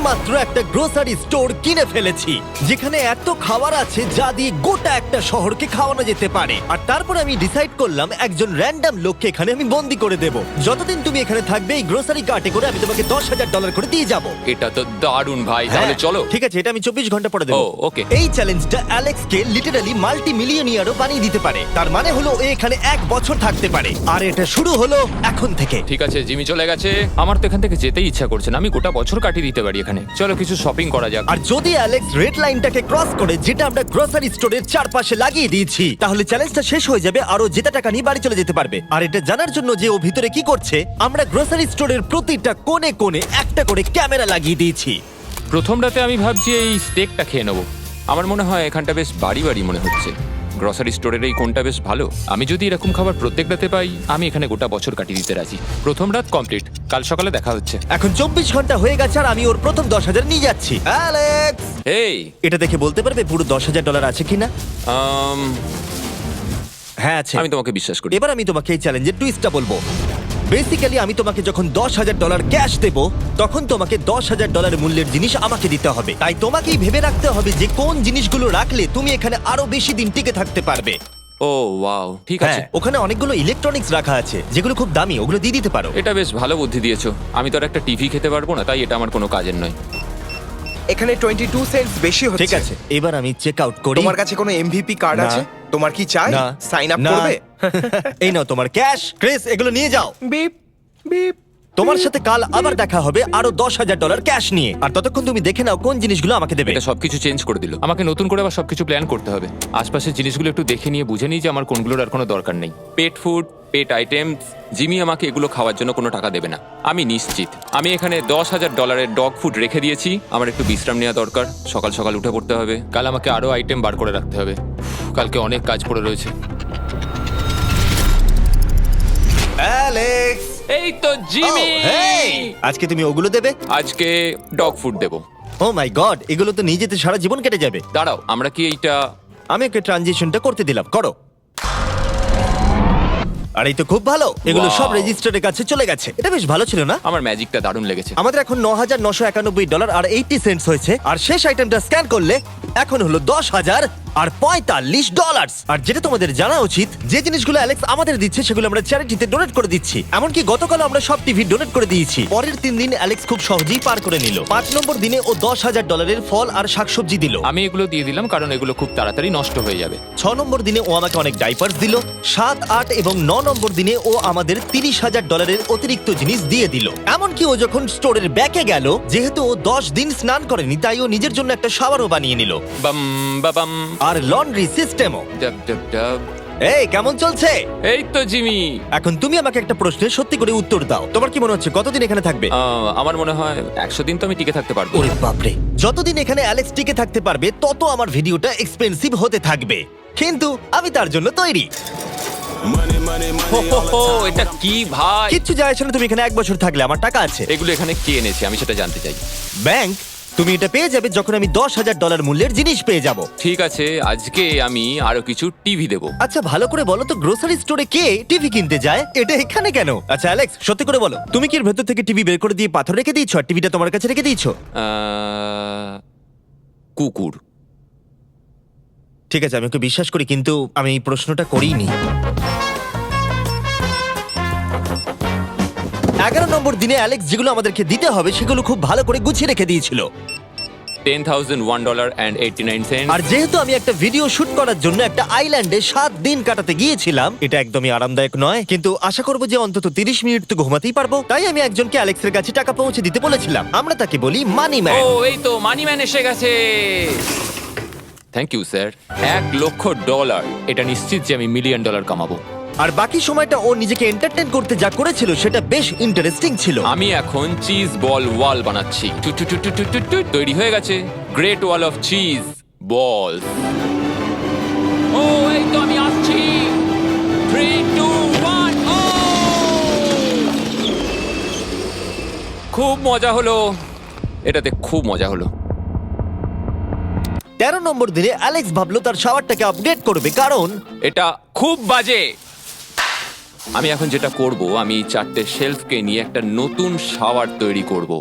মাত্র একটা grocery store কিনে ফেলেছি যেখানে এত খাবার আছে যা দিয়ে গোটা একটা শহরকে খাওয়ানো যেতে পারে। আর তারপর আমি ডিসাইড করলাম একজন র্যান্ডম লোককে এখানে আমি বন্দি করে দেব। যতদিন তুমি এখানে থাকবে এই গ্রোসারি কার্টে করে আমি তোমাকে $10,000 করে দিয়ে যাবো। এটা তো দারুণ ভাই, তাহলে চলো। ঠিক আছে, এটা আমি 24 ঘন্টা পরে দেবো। ও, ওকে। এই চ্যালেঞ্জটা অ্যালেক্সকে লিটারালি মাল্টি মিলিয়নিয়ারও বানিয়ে দিতে পারে। তার মানে হলো ও এখানে 1 বছর থাকতে পারে। আর এটা শুরু হলো এখন থেকে। ঠিক আছে, জিমি চলে গেছে। আমার তো এখান থেকে যেতেই ইচ্ছা করছে না। আমি গোটা বছর কাটিয়ে দিতে পারি এখানে। চলো কিছু শপিং করা যাক। আর যদি অ্যালেক্স রেড লাইনটাকে ক্রস করে, যেটা আমরা গ্রোসারি স্টোরের চারপাশে লাগিয়ে দিয়েছি, তাহলে চ্যালেঞ্জটা শেষ হয়ে যাবে আর ও জেতা টাকা নিয়ে বাড়ি চলে যেতে পারবে। আর এটা জানার জন্য যে ও ভিতরে কি করছে, আমরা গ্রোসারি স্টোরের প্রতিটা কোণে কোণে একটা করে ক্যামেরা লাগিয়ে দিয়েছি। প্রথম রাতে আমি ভাবছি এই স্টেকটা খেয়ে নেবো। আমার মনে হয় এখানটা বেশ বাড়ি বাড়ি মনে হচ্ছে। গ্রসারি স্টোরের এই কোনটা বেশ ভালো। আমি যদি এরকম খাবার প্রত্যেক রাতে পাই, আমি এখানে গোটা বছর কাটিয়ে দিতে রাজি। প্রথম রাত কমপ্লিট, কাল সকালে দেখা হচ্ছে। এখন 24 ঘন্টা হয়ে গেছে আর আমি ওর প্রথম 10,000 নিয়ে যাচ্ছি। অ্যালেক্স, এই এটা দেখে বলতে পারবে পুরো $10,000 আছে কিনা? হ্যাঁ আছে। আমি তোমাকে বিশ্বাস করি। এবার আমি তোমাকে এই চ্যালেঞ্জের টুইস্টটা বলবো। বেসিক্যালি আমি তোমাকে যখন $10,000 ক্যাশ দেব, তখন তোমাকে $10,000 মূল্যের জিনিস আমাকে দিতে হবে। তাই তোমাকেই ভেবে রাখতে হবে যে কোন জিনিসগুলো রাখলে তুমি এখানে আরো বেশি দিন টিকে থাকতে পারবে। ও ওয়াও, ঠিক আছে। হ্যাঁ, ওখানে অনেকগুলো ইলেকট্রনিক্স রাখা আছে যেগুলো খুব দামি, ওগুলো দিয়ে দিতে পারো। এটা বেশ ভালো বুদ্ধি দিয়েছো। আমি তো আর একটা টিভি খেতে পারবো না, তাই এটা আমার কোনো কাজের নয়। এখানে 22 সেন্টস বেশি হচ্ছে। ঠিক আছে, এবার আমি চেক আউট করি। তোমার কাছে কোনো এমভিপি কার্ড না। আছে? তোমার কি চাই? না। সাইন আপ না। করবে? এই নাও তোমার ক্যাশ। ক্রিস, এগুলো নিয়ে যাও। Beep beep. তোমার সাথে কাল আবার দেখা হবে আরো $10,000 ক্যাশ নিয়ে। আর ততক্ষণ তুমি দেখে নাও কোন জিনিসগুলো আমাকে দেবে। এটা সবকিছু চেঞ্জ করে দিল। আমাকে নতুন করে আবার সবকিছু প্ল্যান করতে হবে। আশপাশের জিনিসগুলো একটু দেখে নিয়ে বুঝে নিই যে আমার কোনগুলোর আর কোনো দরকার নেই। পেট ফুড, পেট আইটেমস, জিমি আমাকে এগুলো খাওয়ার জন্য কোনো টাকা দেবে না, আমি নিশ্চিত। আমি এখানে $10,000 ডগ ফুড রেখে দিয়েছি। আমার একটু বিশ্রাম নেওয়া দরকার। সকাল সকাল উঠে পড়তে হবে। কাল আমাকে আরো আইটেম বার করে রাখতে হবে। কালকে অনেক কাজ পড়ে রয়েছে। অ্যালেক্স, এই তো জিমি। Oh, hey! আজকে তুমি ওগুলো দেবে? আজকে ডগ ফুড দেবো। ও মাই গড, এগুলো তো নিয়ে যেতে সারা জীবন কেটে যাবে। দাঁড়াও, আমরা কি এইটা আমি ওকে ট্রানজিশনটা করতে দিলাম, করো। আর এই তো খুব ভালো, এগুলো Wow! সব রেজিস্টারের কাছে চলে গেছে। এটা বেশ ভালো ছিল না? আমার ম্যাজিকটা দারুণ লেগেছে। আমাদের এখন $9,991 আর 80 সেন্টস হয়েছে। আর শেষ আইটেমটা স্ক্যান করলে এখন হলো $10,045। আর যেটা তোমাদের জানা উচিত, যে জিনিসগুলো অ্যালেক্স আমাদের দিচ্ছে সেগুলো আমরা চ্যারিটিতে ডোনেট করে দিচ্ছি। এমনকি গতকাল আমরা সব টিভি ডোনেট করে দিয়েছি। পরের 3 দিন অ্যালেক্স খুব সহজেই পার করে নিল। 5 নম্বর দিনে ও $10,000 ফল আর শাকসবজি দিল। আমি এগুলো দিয়ে দিলাম কারণ এগুলো খুব তাড়াতাড়ি নষ্ট হয়ে যাবে। 6 নম্বর দিনে ও আমাকে অনেক ডাইপার্স দিল। 7, 8 এবং 9 নম্বর দিনে ও আমাদের $30,000 অতিরিক্ত জিনিস দিয়ে দিল। এমনকি ও যখন স্টোরের ব্যাকে গেল, যেহেতু ও 10 দিন স্নান করেনি, তাই ও নিজের জন্য একটা শাওয়ারও বানিয়ে নিল। বাম বাবাম আর লন্ড্রি সিস্টেমও। ডাব ডাব ডাব। এই কেমন চলছে? এই তো জিমি। এখন তুমি আমাকে একটা প্রশ্নের সত্যি করে উত্তর দাও। তোমার কি মনে হচ্ছে কতদিন এখানে থাকবে? আমার মনে হয় 100 দিন তো আমি টিকে থাকতে পারবো। ওরে বাপরে, যতদিন এখানে অ্যালেক্স টিকে থাকতে পারবে তত আমার ভিডিওটা এক্সপেন্সিভ হতে থাকবে। কিন্তু আমি তার জন্য তৈরি। হো, হো, হো, এটা কি ভাই? কিচ্ছু যায় আসে না তুমি এখানে 1 বছর থাকলে, আমার টাকা আছে। এগুলো এখানে কে এনেছে আমি সেটা জানতে চাই। ব্যাংক। তুমি এটা পেয়ে যাবে যখন আমি $10,000 মূল্যের জিনিস পেয়ে যাব। ঠিক আছে, আজকে আমি আরো কিছু টিভি দেবো। আচ্ছা ভালো করে বলো তো, গ্রোসারি স্টোরে কে টিভি কিনতে যায়? এটা এখানে কেন? আচ্ছা অ্যালেক্স, সত্যি করে বলো, তুমি কি এর ভেতর থেকে টিভি বের করে দিয়ে পাথর রেখে দিয়েছো আর টিভিটা তোমার কাছে রেখে দিয়েছো? কুকুর। ঠিক আছে, আমি ওকে বিশ্বাস করি, কিন্তু আমি এই প্রশ্নটা করিনি। 11 নম্বর দিনে অ্যালেক্স যেগুলো আমাদেরকে দিতে হবে সেগুলো খুব ভালো করে গুছিয়ে রেখে দিয়েছিল। $10,001.89। আর যেহেতু আমি একটা ভিডিও শুট করার জন্য একটা আইল্যান্ডে 7 দিন কাটাতে গিয়েছিলাম, এটা একদমই আরামদায়ক নয়, কিন্তু আশা করবো যে অন্তত 30 মিনিট তো ঘুমাতেই পারবো। তাই আমি একজনকে অ্যালেক্সের কাছে টাকা পৌঁছে দিতে বলেছিলাম। আমরা তাকে বলি মানি ম্যান। ও এই তো মানি ম্যান এসে গেছে। Thank you sir. $1,00,000। এটা নিশ্চিত যে আমি $1 মিলিয়ন কামাবো। আর বাকি সময়টা ও নিজেকে এন্টারটেইন করতে যা করেছিল সেটা বেশ ইন্টারেস্টিং ছিল। আমি এখন চিজ বল ওয়াল বানাচ্ছি। তৈরি হয়ে গেছে great wall of cheese ball. ও এই তো আমি আসছি। 3, 2, 1 ও খুব মজা হলো। এটাতে খুব মজা হলো। 13 নম্বর দিনে অ্যালেক্স ভাবলো তার শাওয়ারটাকে আপডেট করবে, কারণ এটা খুব বাজে। আমি এখন যেটা করব, আমি 4টে শেলফকে নিয়ে একটা নতুন শাওয়ার তৈরি করব।